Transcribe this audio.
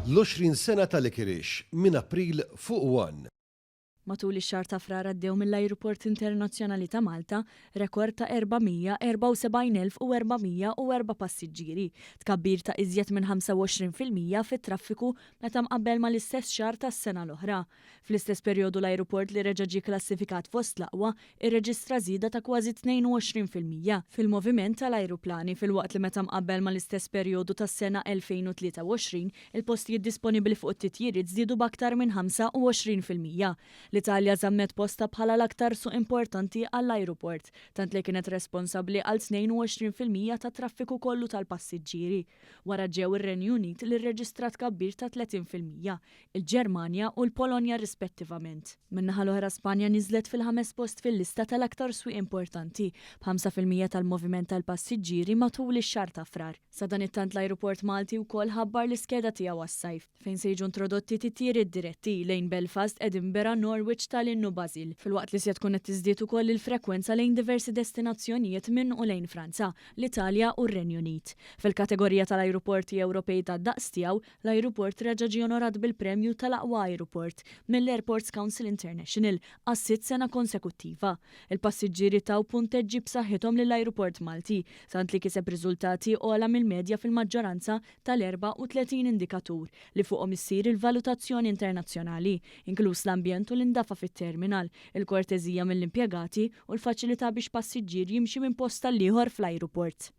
L-20 sena tal-Ikirix minn April fuq 1. Matul ix-xahar ta' frar għaddew mill-Ajruport Internazzjonali ta' Malta rekord ta' 474,404 passiġġieri, tkabbir ta' iżjed minn 25% fit-traffiku meta mqabbel mal-istess xahar tas-sena l-oħra. Fl-istess perjodu l-ajruport li reġa' ġie klassifikat fost l-aqwa irreġistra żieda ta' kważi 22% fil-moviment tal-ajruplani filwaqt li meta mqabbel mal-istess perjodu tas-sena 2023 il-postijiet disponibbli fuq it-titjiriet żdiedu b'aktar minn 25%. L-Italja żammet posta bħala l-aktar suq importanti għall-ajruport, tant li kienet responsabbli għal 22% ta' traffiku kollu tal-passiġġieri. Wara ġew ir-Renju Unit li rreġistrat tkabbir ta' 30%, il-Ġermanja u l-Polonja rispettivament. Min-naħa l-oħra Spanja niżlet fil-5 post fil-lista tal-aktar suq importanti b'5% tal-moviment tal-passiġġieri matul ix-xahar ta' frar. Sa dan it-tant l-ajruport Malti wkoll ħabbar l-iskeda tiegħu għas-sajf, fejn se jiġu introdotti titjiriet diretti lejn Belfast, Edinburgh, Norwich, Tallinn u Basil, filwaqt li se tkun qed tiżdied ukoll il-frekwenza lejn diversi destinazzjonijiet minn u lejn Franza, l-Italja u r-Renju Unit. Fil-kategorija tal-ajruporti Ewropej tad-daqs tiegħu, l-ajruport reġa' ġie onorat bil-premju tal-aqwa ajruport mill-Airports Council International għas-6 sena konsekuttiva. Il-passiġġieri taw punteġġi b'saħħithom lill-ajruport Malti, sant li kiseb riżultati ogħla mill-medja fil-maġġoranza tal-34 indikatur li fuqhom issir il-valutazzjoni internazzjonali, inkluż l-ambjent u l-indafa fit-terminal, il-korteżija mill-impjegati u l-faċilità biex passiġġier jimxi minn post tal ieħor fl-ajruport.